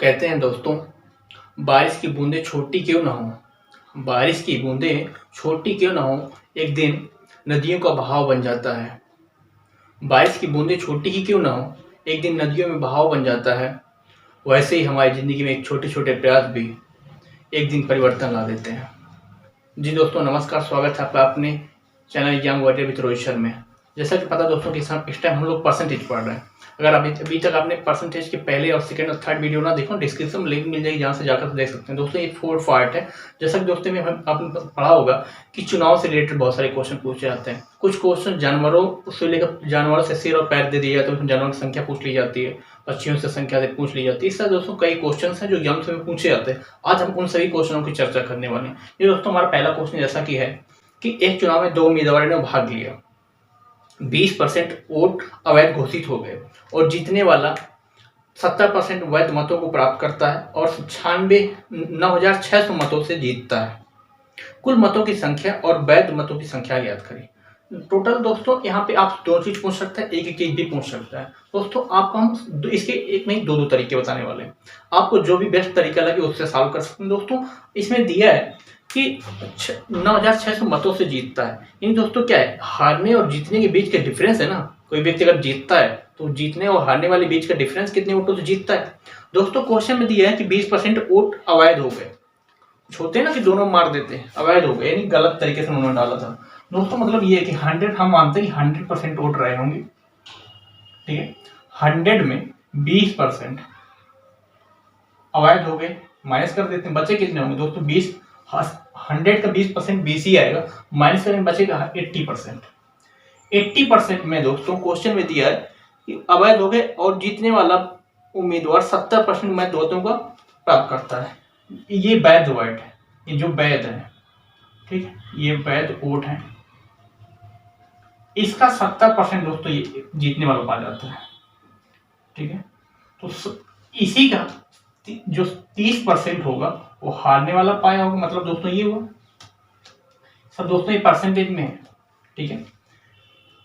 कहते हैं दोस्तों, बारिश की बूंदें छोटी क्यों ना हो, बारिश की बूंदें छोटी क्यों ना हो, एक दिन नदियों का बहाव बन जाता है। बारिश की बूंदें छोटी ही क्यों ना हो, एक दिन नदियों में बहाव बन जाता है। वैसे ही हमारी ज़िंदगी में एक छोटे-छोटे प्रयास भी एक दिन परिवर्तन ला देते हैं। जी दोस्तों नमस्कार, स्वागत है आपका अपने channel young water with Rohit Sharma में। जैसा कि पता दोस्तों कि इस टाइम हम लोग परसेंटेज पढ़ रहे हैं। अगर अभी तक आपने परसेंटेज के पहले और सेकंड और थर्ड वीडियो ना देखो, डिस्क्रिप्शन में लिंक मिल जाएगी, जहाँ से जाकर देख सकते हैं। दोस्तों ये 4 पार्ट है। जैसा कि दोस्तों में आपने पढ़ा होगा कि चुनाव से रिलेटेड बहुत सारे क्वेश्चन पूछे जाते हैं। कुछ क्वेश्चन जानवरों से लेकर जानवरों से सिर और पैर दे दिए जाते हैं, उसमें जानवरों की संख्या पूछ ली जाती है, पक्षियों से संख्या पूछ ली जाती है। इस तरह दोस्तों कई क्वेश्चन हैं जो एग्जाम में पूछे जाते हैं। आज हम उन सभी क्वेश्चनों की चर्चा करने वाले हैं। ये दोस्तों हमारा पहला क्वेश्चन जैसा कि है कि एक चुनाव में 2 उम्मीदवारों ने भाग लिया, 20% वोट अवैध घोषित हो गए और जीतने वाला 70% वैध मतों को प्राप्त करता है और 9,600 मतों से जीतता है। कुल मतों की संख्या और वैध मतों की संख्या ज्ञात करें। टोटल दोस्तों यहाँ पे आप दो चीज पूछ सकते हैं, एक चीज भी पूछ सकता है। दोस्तों आपको हम इसके एक नहीं दो तरीके बताने वाले हैं। आपको जो भी बेस्ट तरीका लगे उससे सॉल्व कर सकते हैं। दोस्तों इसमें दिया है कि 9,600 मतों से जीतता है। इन दोस्तों क्या है, हारने और जीतने के बीच का डिफरेंस है ना। कोई व्यक्ति अगर जीतता है तो जीतने और हारने वाले बीच का डिफरेंस कितने वोटों से जीतता है। दोस्तों क्वेश्चन में दिया है कि 20% वोट अवैध हो गए। कुछ होते हैं ना कि दोनों मार देते हैं, अवैध हो गए यानी गलत तरीके से उन्होंने डाला था। दोस्तों मतलब ये है कि 100 हम मानते हैं कि 100% वोट रहे होंगे, ठीक है। 100 में 20% अवैध हो गए, माइनस कर देते हैं, बचे कितने होंगे दोस्तों 20। 100 का 20% 20 ही आएगा, माइनस करेंगे बचेगा 80%। 80% में दोस्तों क्वेश्चन में दिया है कि अवैध हो गए और जीतने वाला उम्मीदवार 70% वैध वोटों का प्राप्त करता है। ये वैध वोट है, ये जो वैध है, ठीक है, ये वैध वोट है। इसका 70% दोस्तों ये जीतने वाला पा जाता है, ठीक है। तो इसी का जो 30% होगा वो हारने वाला पाया होगा। मतलब दोस्तों ये हुआ सब दोस्तों ये परसेंटेज में है, ठीक है।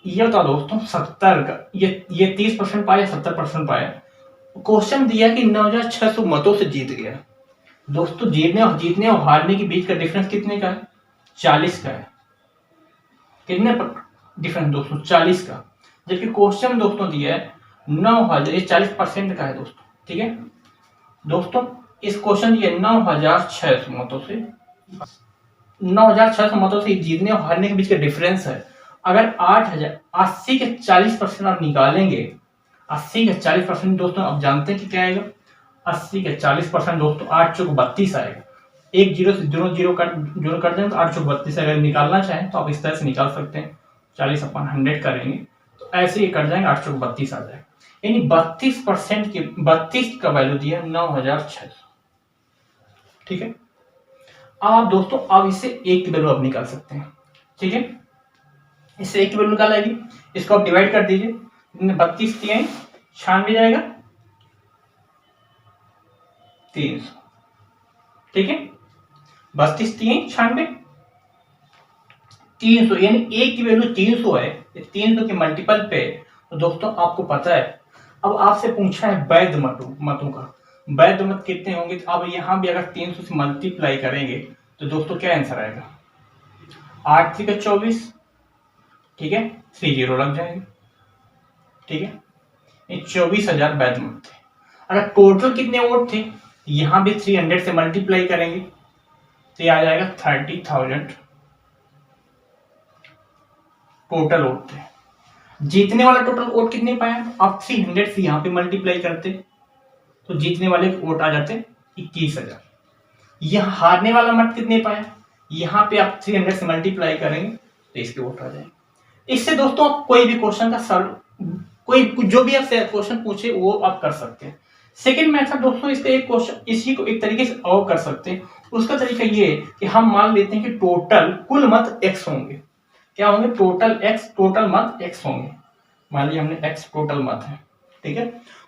ये होता दोस्तों 70 का, ये 30% पाया, 70% पाया। क्वेश्चन दिया कि 9,600 मतों से जीत गया। दोस्तों जीतने और हारने के बीच का डिफरेंस कितने का है, 40 का है। कितने डिफरेंस दोस्तों, 40 का। जबकि क्वेश्चन दोस्तों दिया है 9,000, ये 40% का है दोस्तों, ठीक है। दोस्तों इस क्वेश्चन दिया 9,600 मतों से, 9,600 मतों से जीतने और हारने के बीच का डिफरेंस है। अगर 80 के 40% आप निकालेंगे, 80 के 40% दोस्तों आप जानते हैं कि क्या आएगा, 80 के 40% दोस्तों 8 चौक 32 आएगा। एक जीरो से दोनों जीरो कर दें तो 8 चौक 32। अगर निकालना चाहें तो आप इस तरह से निकाल सकते हैं, 40/100 करेंगे तो ऐसे ही कट जाएंगे, 8 चौक 32 आ जाएगा। यानी 32% के 32 का वैल्यू दिया 9,600, ठीक है। अब आप दोस्तों आप इससे एक की वैल्यू आप निकाल सकते हैं, ठीक है। इससे एक की वैल्यू निकाल आएगी, इसको आप डिवाइड कर दीजिए, 32 दिए 96 जाएगा 300, ठीक है। 32 दिए 96 300, यानी एक की वैल्यू 300 है। 300 के मल्टीपल पे तो दोस्तों आपको पता है। अब आपसे पूछा है वैध मतों का, वैध मत कितने होंगे। तो अब यहां भी अगर 300 से मल्टीप्लाई करेंगे तो दोस्तों क्या आंसर आएगा, 8 3 का 24, ठीक है, 3 जीरो लग जाएंगे, ठीक है। ये 24,000 वैध मत थे। अगर टोटल कितने वोट थे, यहां भी 300 से मल्टीप्लाई करेंगे तो ये आ जाएगा 30,000 टोटल वोट थे। जीतने वाला टोटल वोट कितने पाया, आप 300 से यहां पे मल्टीप्लाई करते तो जीतने वाले वोट आ जाते 21,000। यहां हारने वाला मत कितने पाया, यहां पे आप 300 से मल्टीप्लाई करेंगे तो इसके वोट आ जाएंगे। इससे दोस्तों आप कोई भी क्वेश्चन का सॉल्व, कोई जो भी आपसे क्वेश्चन पूछे वो आप कर सकते हैं। सेकंड मेथड दोस्तों, इसका एक क्वेश्चन इसी को एक तरीके से और कर सकते हैं। उसका तरीका ये है कि हम मान लेते हैं कि टोटल कुल मत x होंगे। क्या होंगे, टोटल मत x होंगे। मान लीजिए हमने x टोटल मत है, ठीक है।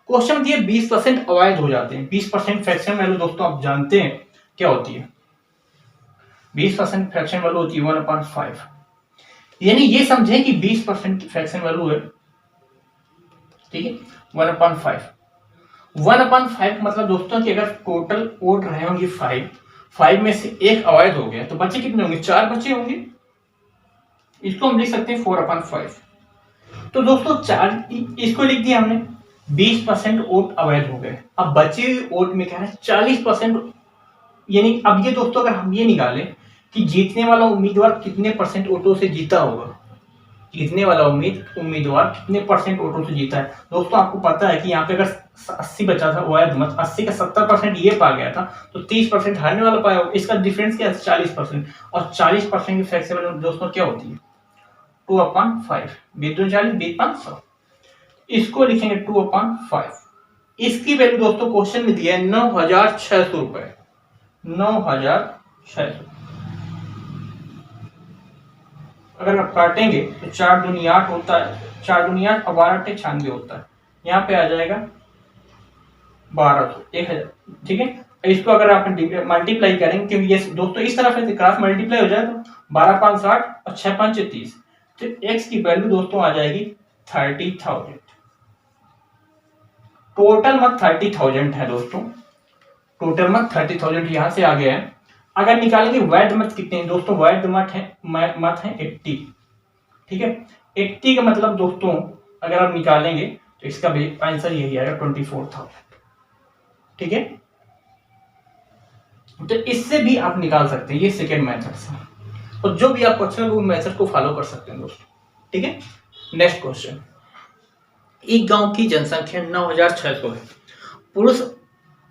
क्वेश्चन दिए 20% अवैध हो जाते हैं। 20% फ्रैक्शन वैल्यू दोस्तों आप जानते हैं क्या होती है, 20% फ्रैक्शन वैल्यू होती है 1/5। यानी ये समझे कि 20% की फ्रैक्शन वैल्यू है, ठीक है, 1/5। 1/5 मतलब दोस्तों कि अगर टोटल वोट रहे होंगे 5 में से एक अवैध हो गया तो बच्चे कितने होंगे, 4 बच्चे होंगे। इसको हम लिख सकते हैं 4/5। तो दोस्तों चार, इसको लिख दिया हमने। 20% वोट अवैध हो गए। अब बचे हुए वोट में क्या है, 40%। यानी अब ये दोस्तों अगर हम ये निकालें कि जीतने वाला उम्मीदवार कितने परसेंट वोटों से जीता होगा, जीतने वाला उम्मीदवार कितने परसेंट वोटों से जीता है। दोस्तों आपको पता है कि यहाँ पे अगर 80 बचा था वैध मत, 80 का 70% ये पा गया था तो 30% हारने वाला पाया होगा। इसका डिफरेंस क्या है, 40%। और 40% की फ्लेक्सिबल दोस्तों क्या होती है, 2/5। 20 20/100। इसको लिखेंगे 2/5। इसकी वैल्यू दोस्तों क्वेश्चन में दिया है 9,600 रुपए। 9,600। अगर आप काटेंगे तो 4 दूनी 8 होता है, 4 दूनी 8 और 12 × 96 होता है। यहाँ पे आ जाएगा 1200, 1000। ठीक है, इसको अगर आप मल्टीप्लाई करेंगे, क्योंकि ये दोस्तों इस तरफ है क्रॉस मल्टीप्लाई हो जाए तो 12×5 60 और 6×5 30। तो x की वैल्यू दोस्तों आ जाएगी 30,000। टोटल मत 30,000 है दोस्तों, टोटल मत 30,000 यहां से आ गया है। अगर निकालेंगे वैध मत कितने हैं दोस्तों, वैध मत है 80। ठीक है, 80 का मतलब दोस्तों अगर आप निकालेंगे तो इसका भी आंसर यही आएगा 24,000। ठीक है, तो इससे भी आप निकाल सकते हैं, ये सेकेंड मेथड से। और जो भी आपको अच्छा लगे वो मेथड को फॉलो कर सकते हैं दोस्तों। ठीक है, नेक्स्ट क्वेश्चन। एक गांव की जनसंख्या 9,600 है। पुरुष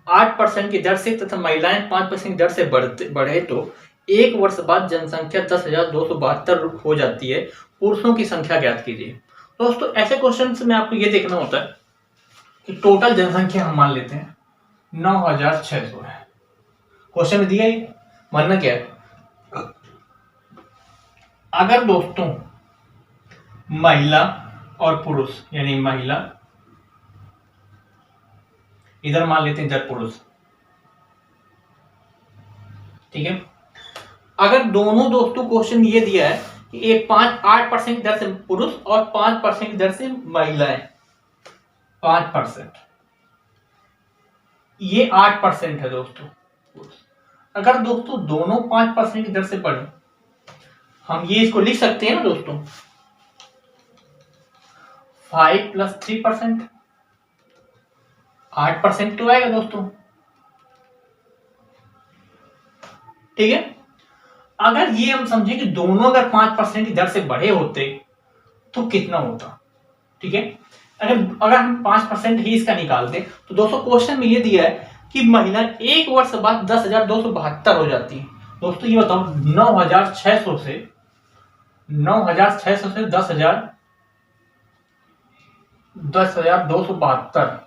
8% की दर से तथा महिलाएं 5% की दर से बढ़े तो एक वर्ष बाद जनसंख्या 10,272 हो जाती है। पुरुषों की संख्या ज्ञात कीजिए। दोस्तों ऐसे क्वेश्चन में आपको ये देखना होता है कि टोटल जनसंख्या हम मान लेते हैं 9,600 है। क्वेश्चन में दिया ही मानना क्या है, अगर दोस्तों महिला और पुरुष, यानी महिला इधर मान लेते हैं इधर पुरुष। ठीक है, अगर दोनों दोस्तों क्वेश्चन ये दिया है कि एक 8% की दर से पुरुष और 5% की दर से महिलाएं, 5%, ये 8% है दोस्तों। अगर दोस्तों दोनों 5% की दर से बढ़े, हम ये इसको लिख सकते हैं ना दोस्तों, 5 + 3%, 8% तो आएगा दोस्तों। ठीक है, अगर ये हम समझे कि दोनों अगर 5% की दर से बढ़े होते तो कितना होता। ठीक है, अगर हम 5% ही इसका निकालते तो दोस्तों क्वेश्चन में ये दिया है कि महिला एक वर्ष बाद 10,272 हो जाती है। दोस्तों ये बताओ 9,600 से 10,272 10,272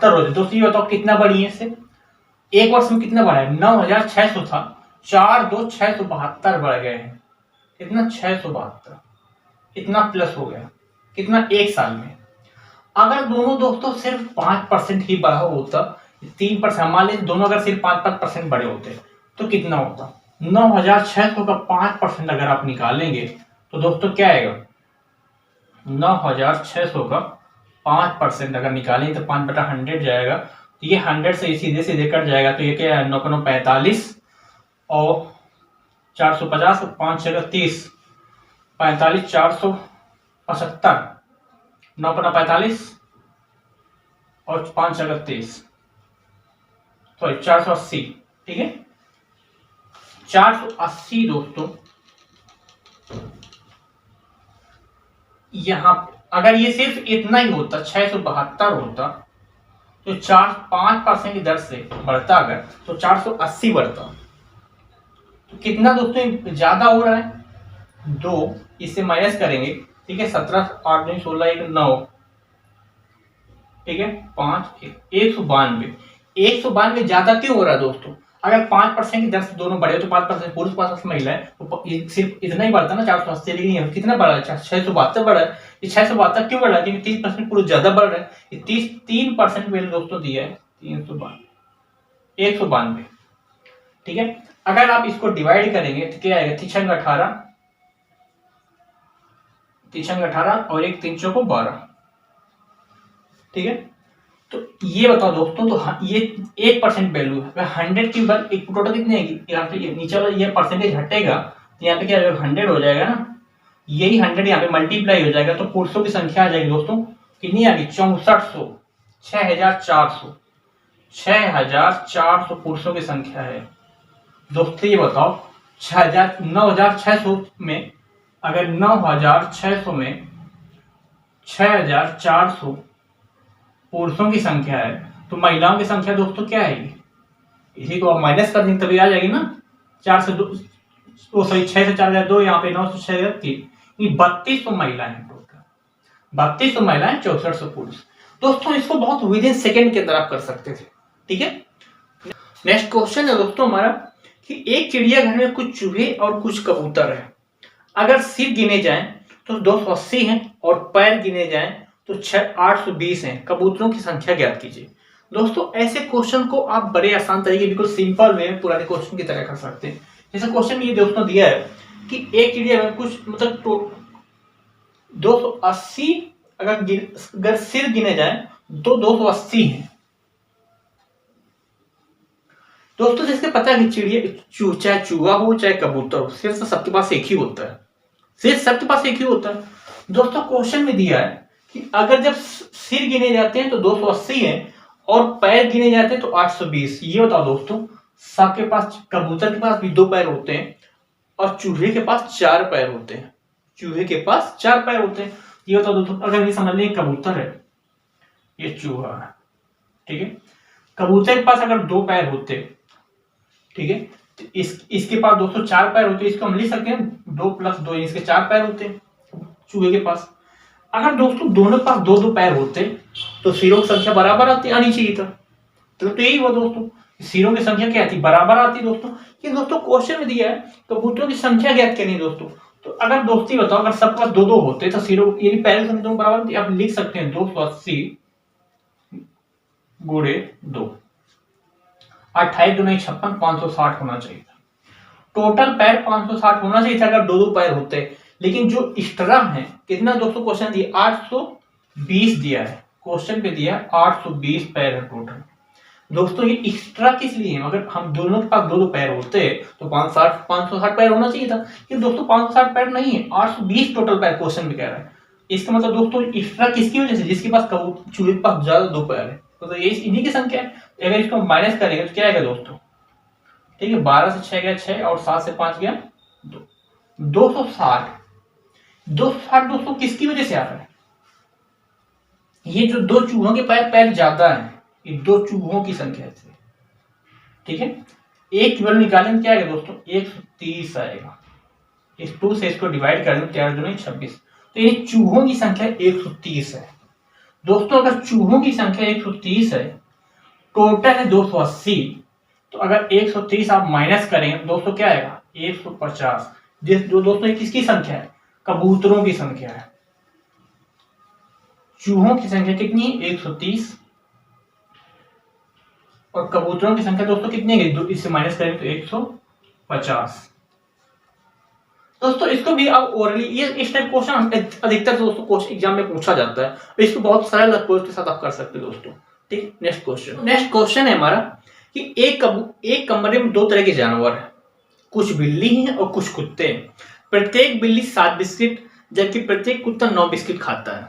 हो जाए। दोस्तों ये बताओ कितना बढ़ी है इससे, एक वर्ष में कितना बढ़ा है, 9,600 था, 4,2,672 बढ़ गए हैं। कितना, 672, इतना प्लस हो गया। कितना, एक साल में। अगर दोनों दोस्तों सिर्फ 5% ही बढ़ा होता, 3%, मान लीजिए दोनों अगर सिर्फ 5% बढ़े होते तो कितना होता, 9,600 का 5% अगर आप निकालेंगे तो दोस्तों क्या आएगा, 9,600 का 5% अगर निकालेंगे तो 5/100 जाएगा। तो ये 100 से सीधे सीधे कट जाएगा, तो ये क्या है, 9 × 9 45 और 450 और 5 × 30, 45, 475, 9 × 9 45 और 5 × 30, सॉरी 480। ठीक है, 480 दोस्तों। यहां अगर ये सिर्फ इतना ही होता, 672 होता, तो 5% की दर से बढ़ता अगर, तो 480 बढ़ता। तो कितना दोस्तों ज्यादा हो रहा है, 2, इससे माइनस करेंगे। ठीक है, 17, 8, 9, 16, 1, 9। ठीक है, 5, 192। 192 ज्यादा क्यों हो रहा है दोस्तों, अगर 5% की दर से दोनों बढ़े तो 5% पुरुष 5% महिला है, तो सिर्फ इतना ही बढ़ता ना, 480। लेकिन कितना बढ़ा है, 672 बढ़ा है। ये 672 क्यों बढ़ा है, क्योंकि 30% पुरुष ज्यादा बढ़ रहा है। ये 3% मैंने दोस्तों दिया है, 392, 192। ठीक है, अगर आप इसको डिवाइड करेंगे तो क्या आएगा, 3 × 18 और 1 3 × 12, ठीक है। तो ये बताओ दोस्तों, तो ये 1% वैल्यू है। 100 की बार एक टोटल कितनी आएगी, यहाँ पे ये नीचे वाला ये परसेंटेज हटेगा तो यहाँ पे क्या 100 हो जाएगा ना, यही 100 यहाँ पे मल्टीप्लाई हो जाएगा तो पुरुषों की संख्या आ जाएगी दोस्तों कितनी आ गई 6400, 6400, 6400 पुरुषों की संख्या है। दोस्तों ये बताओ 9600 में, अगर 9600 में 6400 पुरुषों की संख्या है तो महिलाओं की संख्या दोस्तों क्या आएगी, इसी को आप माइनस कर देंगे तभी आ जाएगी ना। 4 से 2, वो सही 6 से 4002, यहाँ पे 9 से 6003, 3200 महिलाएं टोटल, 3200 महिलाएं 6400 पुरुष। दोस्तों इसको बहुत विद इन सेकेंड के अंदर आप कर सकते थे, ठीक है। नेक्स्ट क्वेश्चन है दोस्तों हमारा कि एक चिड़ियाघर में कुछ चूहे और कुछ कबूतर है, अगर सिर गिने जाएं तो 280 हैं और पैर गिने जाएं तो 820 हैं, कबूतरों की संख्या ज्ञात कीजिए। दोस्तों ऐसे क्वेश्चन को आप बड़े आसान तरीके बिल्कुल सिंपल वे में पुराने क्वेश्चन की तरह कर सकते हैं। जैसे क्वेश्चन ये दोस्तों दिया है कि एक चिड़िया में कुछ मतलब 280, अगर सिर गिने जाए तो 280 हैं। दोस्तों जैसे पता है कि चिड़िया चाहे चूहा हो चाहे कबूतर हो, सिर तो सबके पास एक ही होता है, सिर सबके पास एक ही होता है। दोस्तों क्वेश्चन में दिया है कि अगर जब सिर गिने जाते हैं तो 280 है और पैर गिने जाते हैं तो 820। ये बताओ दोस्तों, सबके पास, कबूतर के पास भी 2 पैर होते हैं और चूहे के पास 4 पैर होते हैं, चूहे के पास 4 पैर होते हैं। ये बताओ दोस्तों, अगर ये समझ लें कबूतर है, ये चूहा है, ठीक है। कबूतर के पास अगर 2 पैर होते, ठीक है, तो इसके पास दोस्तों 4 पैर होते, इसको हम लिख सकते हैं 2 + 2, इसके 4 पैर होते हैं चूहे के पास। अगर दोस्तों दोनों के पास 2-2 पैर होते तो सिरों की संख्या बराबर आनी चाहिए था। तो यही हुआ दोस्तों, सिरों की संख्या क्या आती, बराबर आती दोस्तों। ये दोस्तों क्वेश्चन में दिया है कबूतरों की संख्या ज्ञात करनी दोस्तों। तो अगर दोस्ती बताओ, अगर सबके पास 2-2 होते तो सिरों यानी पैर की संख्या बराबर होती, आप लिख सकते हैं 280 × 2, 28 दूनी 56, 560 होना चाहिए था। टोटल पैर 560 होना चाहिए था अगर 2-2 पैर होते। लेकिन जो एक्स्ट्रा है कितना दोस्तों, क्वेश्चन दिया 820 दिया है, क्वेश्चन पे दिया 820 पैर है टोटल। दोस्तों ये एक्स्ट्रा किस लिए है, अगर हम दोनों के पास 2-2 पैर होते तो 560 पैर होना चाहिए था। लेकिन दोस्तों 560 पैर नहीं है, 820 टोटल पैर क्वेश्चन में कह रहा है। इसका मतलब दोस्तों एक्स्ट्रा किसकी वजह से, जिसके पास चूहे के पास ज्यादा 2 पैर है, तो ये इन्हीं की संख्या है। अगर इसको माइनस करेंगे तो क्या आएगा दोस्तों, ठीक है, 12 से 6 गया 6 और 7 से 5 गया 2, 260। 260 दोस्तों किसकी वजह से आ रहा है, ये जो 2 चूहों के पैर ज्यादा है, ये 2 चूहों की संख्या से, ठीक है। एक केवल निकालेंगे क्या आएगा दोस्तों, 130 आएगा। इस 2 से इसको डिवाइड कर दें, 13 दूनी 26, तो ये चूहों की संख्या 130 है। दोस्तों अगर चूहों की संख्या 130 है, टोटल है 280, तो अगर 130 आप माइनस करेंगे तो दोस्तों क्या आएगा 150। जो दोस्तों ये किसकी संख्या है, कबूतरों की संख्या है। चूहों की संख्या कितनी है 130 और कबूतरों की संख्या दोस्तों कितनी है, इससे माइनस करेंगे तो 150। दोस्तों इसको भी आप ओरली, ये इस टाइप क्वेश्चन अधिकतर दोस्तों क्वेश्चन एग्जाम में पूछा जाता है, इसको बहुत सरल अप्रोच के साथ आप कर सकते हो दोस्तों, ठीक। नेक्स्ट क्वेश्चन है हमारा कि एक कमरे में 2 तरह के जानवर हैं, कुछ बिल्ली हैं और कुछ कुत्ते हैं। प्रत्येक बिल्ली 7 बिस्किट जबकि प्रत्येक कुत्ता 9 बिस्किट खाता है।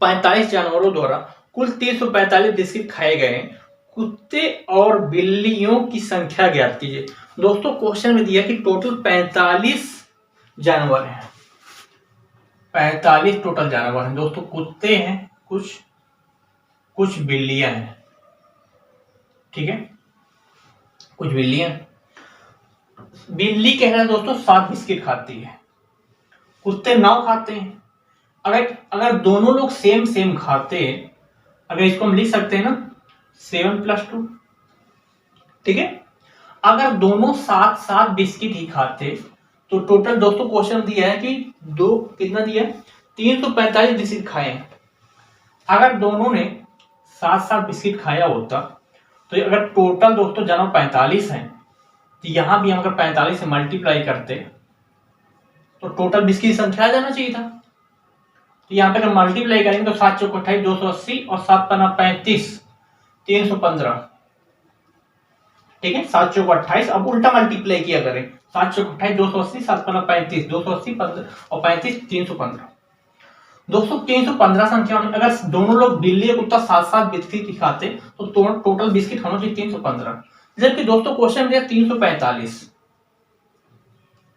45 जानवरों द्वारा कुल 345 बिस्किट खाए गए हैं। कुत्ते और बिल्लियों की संख्या ज्ञात कीजिए। दोस्तों क्वेश्चन में दिया कि टोटल 45 जानवर हैं, 45 टोटल जानवर हैं दोस्तों, कुत्ते हैं, कुछ बिल्लियां हैं, ठीक है, कुछ बिल्लियां। बिल्ली कह रहा है दोस्तों 7 बिस्किट खाती है, कुत्ते 9 खाते हैं। अगर दोनों लोग सेम खाते, अगर इसको हम लिख सकते हैं ना 7 + 2, ठीक है। अगर दोनों 7 बिस्किट ही खाते तो टोटल दोस्तों क्वेश्चन दिया है कि कितना दिया है 345 बिस्किट खाए हैं। अगर दोनों ने 7 बिस्किट खाया होता तो अगर टोटल दोस्तों जानवर 45 हैं तो यहां भी हम अगर 45 से मल्टीप्लाई करते तो टोटल बिस्किट की संख्या आ जाना चाहिए था। तो यहाँ पे अगर मल्टीप्लाई करेंगे तो 7 चौक 28 280 और 7 पन्ना 35 315। ठीक है, 7 चौक 28। अब उल्टा मल्टीप्लाई किया करें, 7 चौक 28 280 7 पन्ना 35 280 और 35 315। दोस्तों 315 संख्या में अगर दोनों लोग बिल्ली और कुत्ता साथ साथ बिस्किट खाते तो टोटल बिस्किट होना चाहिए 315। जबकि दोस्तों क्वेश्चन दिया 345।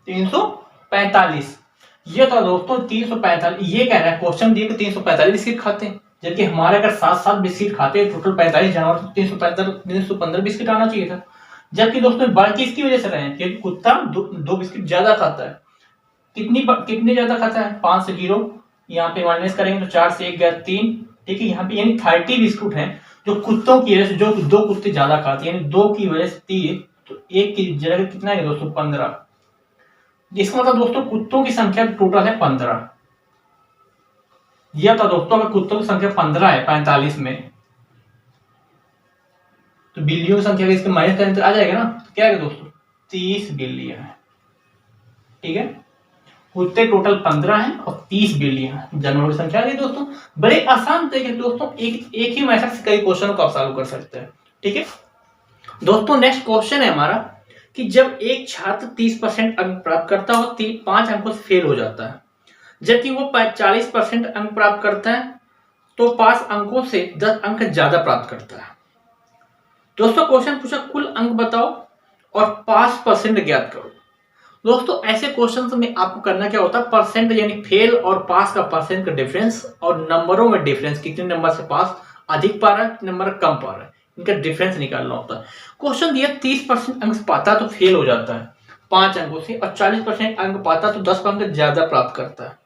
345 ये तो दोस्तों 345 ये कह रहा है, क्वेश्चन दिए कि 345 बिस्किट खाते हैं, जबकि हमारे अगर 7 बिस्किट खाते हैं टोटल 45 जानवर तो 315 बिस्किट आना चाहिए था। जबकि दोस्तों बढ़ किसकी वजह से रहे हैं, क्योंकि कुत्ता दो बिस्किट ज्यादा खाता है। कितनी ज्यादा खाता है, 5 से 0 यहाँ पे माइनस करेंगे तो 4 से 1 गया 3। ठीक है, यहाँ पे यानी 30 बिस्कुट हैं जो कुत्तों की वजह से, जो 2 कुत्ते ज्यादा खाते हैं, यानी 2 की वजह से 3, तो 1 की जगह कितना है दोस्तों 15। इसका मतलब दोस्तों कुत्तों की संख्या टोटल है 15। यह था दोस्तों, अगर कुत्तों की संख्या 15 है 45 में, तो बिल्लियों की संख्या इसके माइनस करने तो आ जाएगा ना, तो क्या है दोस्तों 30 बिल्लियां हैं। ठीक है, कुत्ते टोटल 15 हैं और 30 बिल्लियां जानवरों की संख्या है दोस्तों। बड़े आसान तरीके से दोस्तों एक ही मेथड से कई क्वेश्चनों को आप सॉल्व कर सकते हैं। ठीक है दोस्तों, नेक्स्ट क्वेश्चन है हमारा कि जब एक छात्र 30% अंक प्राप्त करता है और 5 अंकों से फेल हो जाता है, जबकि वो 40% अंक प्राप्त करता है तो 5 अंकों से 10 अंक ज्यादा प्राप्त करता है। दोस्तों क्वेश्चन पूछा कुल अंक बताओ और 5% ज्ञात करो। दोस्तों ऐसे क्वेश्चन में आपको करना क्या होता है, परसेंट यानी फेल और पास का परसेंट का डिफरेंस और नंबरों में डिफरेंस, कितने नंबर से पास अधिक पा रहा है, कितने नंबर कम पा रहा है, इनका डिफरेंस निकालना होता है। क्वेश्चन दिया 30% अंक पाता तो फेल हो जाता है 5 अंकों से, और 40% अंक पाता तो 10 अंक ज्यादा प्राप्त करता है।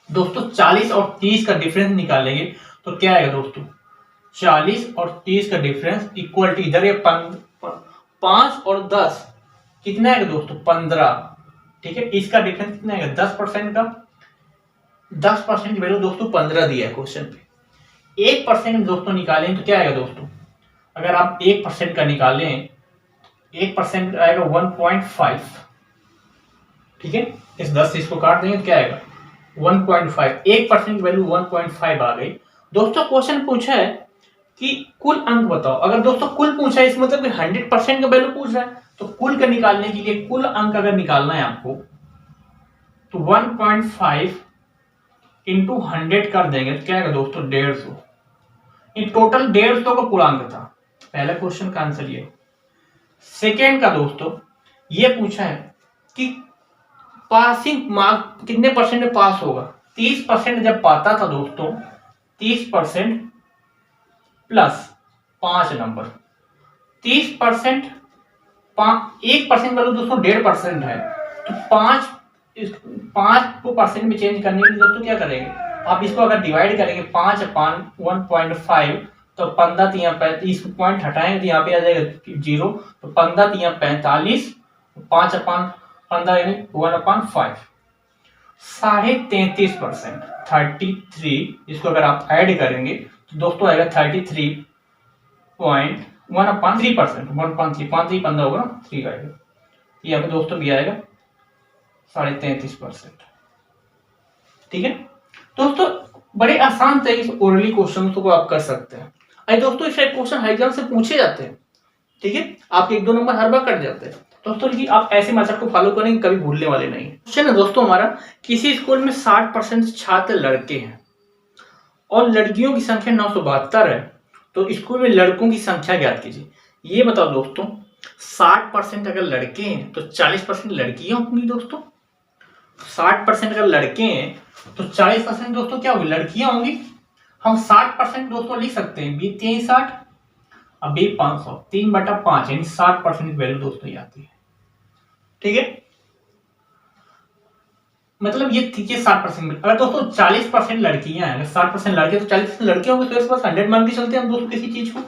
दोस्तों 40 और 30 का डिफरेंस निकालेंगे तो क्या आएगा दोस्तों, 40 और 30 का डिफरेंस इक्वल टू इधर 5 और 10 कितना है दोस्तों 15। ठीक है, इसका डिफरेंस कितना है 10% का। 10% की वैल्यू दोस्तों 15 दिया है क्वेश्चन पे। 1% दोस्तों निकालें तो क्या आएगा दोस्तों, अगर आप 1% का निकालें 1% आएगा 1.5। ठीक है, इस 10 से इसको काट देंगे तो क्या आएगा 1.5। 1% की वैल्यू 1.5 आ गई। दोस्तों क्वेश्चन पूछा है कि कुल अंक बताओ। अगर दोस्तों कुल पूछा है इस मतलब 100% का वैल्यू पूछ रहा है, तो कुल का निकालने के लिए कुल अंक अगर निकालना है आपको तो 1.5 इंटू 100 कर देंगे तो क्या आएगा दोस्तों 150। इन टोटल 150 का पूर्णांक था पहला क्वेश्चन का आंसर ये। सेकेंड का दोस्तों ये पूछा है कि पासिंग मार्क कितने परसेंट में पास होगा। 30% जब पाता था दोस्तों, 30% प्लस 5 नंबर, 30% 1% वैल्यू दोस्तों 1.5% है, तो 5 को परसेंट में चेंज करने के लिए दोस्तों क्या करेंगे, आप इसको अगर डिवाइड करेंगे 5 अपान 1.5 तो 15 3 35 पॉइंट हटाएंगे तो यहाँ पे आ जाएगा 0, तो 15 3 45, 5 अपान 15 यानी 1/5, 33.5%, 33। इसको अगर आप ऐड करेंगे तो दोस्तों आएगा 33.1/3%, 1.3 5 3 15 होगा ना, 3 आएगा, ये हमें दोस्तों भी आएगा 33.5%। ठीक है दोस्तों, बड़े आसान तरीके से ओरली क्वेश्चन को आप कर सकते हैं। अरे दोस्तों इस टाइप क्वेश्चन एग्जाम से पूछे जाते हैं। ठीक है, आपके 1-2 नंबर हर बार कट जाते हैं दोस्तों, लेकिन आप ऐसे मेथड को फॉलो करेंगे कभी भूलने वाले नहीं। क्वेश्चन है दोस्तों हमारा, किसी स्कूल में 60% छात्र लड़के हैं और लड़कियों की संख्या 972 है, तो स्कूल में लड़कों की संख्या ज्ञात कीजिए। ये बताओ दोस्तों 60% अगर लड़के हैं तो 40% लड़कियां होंगी दोस्तों। 60% अगर लड़के हैं तो 40% दोस्तों क्या होगी, लड़कियां होंगी। हम 60% दोस्तों लिख सकते हैं 20 3 60 अब 500 3/5 यानी 60% की वैल्यू दोस्तों ये आती है। ठीक है, मतलब ये 60%। अगर दोस्तों 40% लड़कियां हैं, 60% लड़के तो 40% लड़के होंगे, तो इस पास 100 मान के चलते हैं हम दोस्तों किसी चीज को।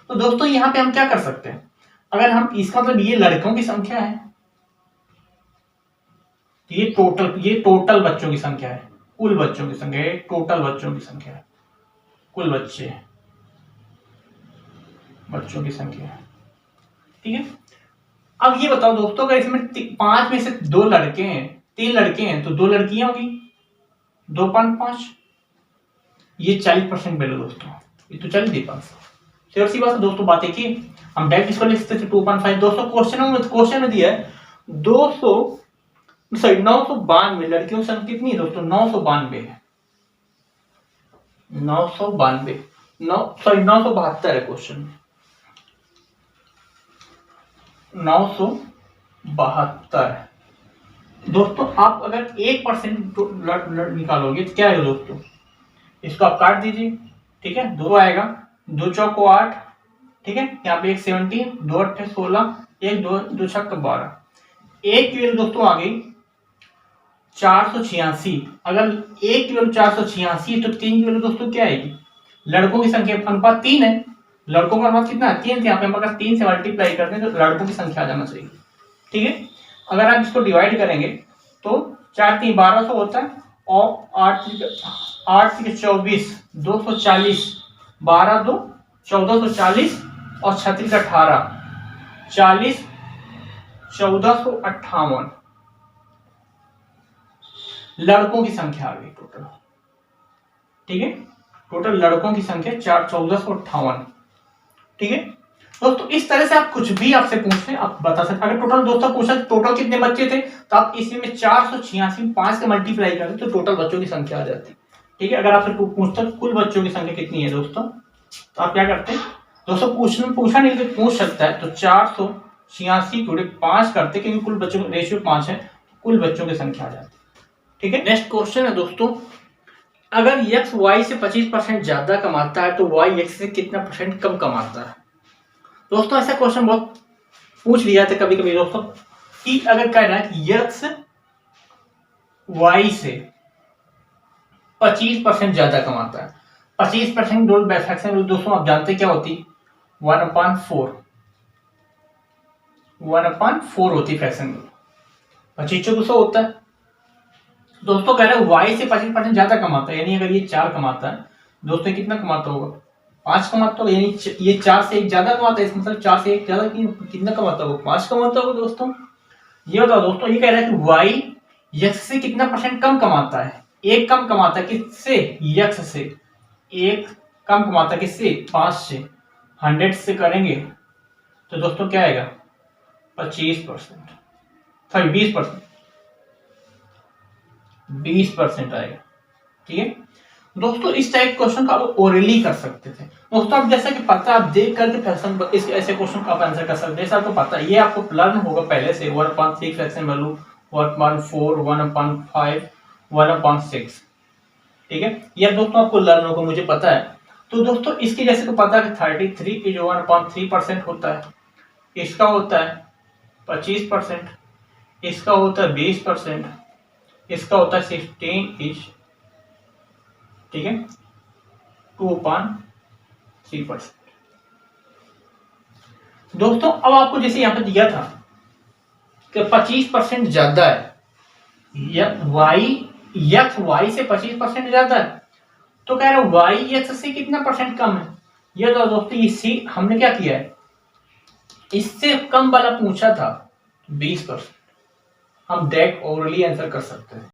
तो दोस्तों यहाँ पे हम क्या कर सकते हैं, अगर हम इसका मतलब ये लड़कों की संख्या है, ये टोटल बच्चों की संख्या है, कुल बच्चों की संख्या है, टोटल बच्चों की संख्या है, कुल बच्चों की संख्या है। ठीक है, अब ये बताओ दोस्तों अगर इसमें 5 में से 2 लड़के हैं 3 लड़के हैं तो 2 लड़कियां होगी 2.5। ये 40% वैल्यू दोस्तों, ये तो 40,500। सिर्फ सी बात है दोस्तों, बात है कि हम डायरेक्ट इसको लिख सकते थे 2.5। दोस्तों क्वेश्चन में दिया है 992 लड़कियों की संख्या कितनी है दोस्तों, 992 है, 972 है क्वेश्चन में, 972 है दोस्तों। आप अगर 1% निकालोगे तो क्या है दोस्तों, इसको आप काट दीजिए, ठीक है, 2 आएगा, 2 चौको 8, ठीक है, यहाँ पे 1 17, 2 8 16, 1 2 छक्का 12, 1 की वैल्यू दोस्तों आ गई 486। अगर 1 की वैल्यू 486 तो 3 की वैल्यू दोस्तों क्या आएगी, लड़कों की संख्या अनुपात 3 है, लड़कों का अनुपात कितना है 3 थे, यहाँ पे हम अगर 3 से मल्टीप्लाई करते हैं तो लड़कों की संख्या आ जाना चाहिए, ठीक है। अगर आप इसको डिवाइड करेंगे तो 4 3 1200 होता है, और 8 3 24, 240, 12 2 1440, और 36 18, 40 1458 लड़कों की संख्या आ गई टोटल, ठीक है, टोटल लड़कों की संख्या 1458, ठीक है दोस्तों। इस तरह से आप कुछ भी आपसे पूछते हैं आप बता सकते हैं। अगर टोटल दोस्तों पूछा टोटल कितने बच्चे थे तो आप इसी में 486 5 से मल्टीप्लाई करते तो टोटल बच्चों की संख्या आ जाती, ठीक है। अगर आपसे पूछता कुल बच्चों की संख्या कितनी है दोस्तों, तो आप क्या करते हैं दोस्तों, पूछा नहीं तो पूछ सकता है, तो 486 गुणे 5 करते, क्योंकि कुल बच्चों का रेशियो 5 है, कुल बच्चों की संख्या आ जाती, ठीक है। नेक्स्ट क्वेश्चन है दोस्तों, अगर x y से 25% ज्यादा कमाता है तो y x से कितना परसेंट कम कमाता है। दोस्तों ऐसा क्वेश्चन बहुत पूछ लिया था कभी कभी दोस्तों, कि अगर कह रहा है कि x y से 25% ज्यादा कमाता है, 25% फ्रैक्शन दोस्तों आप जानते क्या होती, 1/4 होती फ्रैक्शन, 25 होता है दोस्तों। कह रहे हैं y से 25% ज्यादा कमाता है, यानी अगर ये 4 कमाता है दोस्तों, कितना कमाता होगा 5 कमाता होगा, यानी ये 4 से 1 ज्यादा कमाता है, इसका मतलब 4 से 1 ज्यादा कितना कमाता होगा 5 कमाता होगा दोस्तों। ये बताओ दोस्तों, ये कह रहा है कि y x से कितना परसेंट कम कमाता है, 1 कम कमाता है किससे, x से 1 कम कमाता है किससे, 5 से। 100 से करेंगे तो दोस्तों क्या आएगा 25%, सॉरी 20% आएगा, ठीक है दोस्तों। इस टाइप क्वेश्चन का आप ओरली कर सकते थे दोस्तों। आप जैसा कि पता आप देख करके फ्रैक्शन इस ऐसे क्वेश्चन का आप आंसर कर सकते हैं, जैसा आपको पता ये आपको लर्न होगा पहले से, 1/3 फ्रैक्शन वैल्यू, 1/4, 1/5, 1/6, ठीक है, ये दोस्तों आपको लर्न होगा, मुझे पता है। तो दोस्तों इसकी जैसे को पता है 33 की जो 1/3% होता है, इसका होता है 25%, इसका होता है 20%, इसका होता है 16 इंच, ठीक है, 2/3%। दोस्तों अब आपको जैसे यहां पे दिया था कि 25% ज्यादा है, x y से 25% ज्यादा है, तो कह रहे y x से कितना परसेंट कम है। ये तो दोस्तों इसी हमने क्या किया है, इससे कम वाला पूछा था 20%, हम डायरेक्ट ओरली आंसर कर सकते हैं।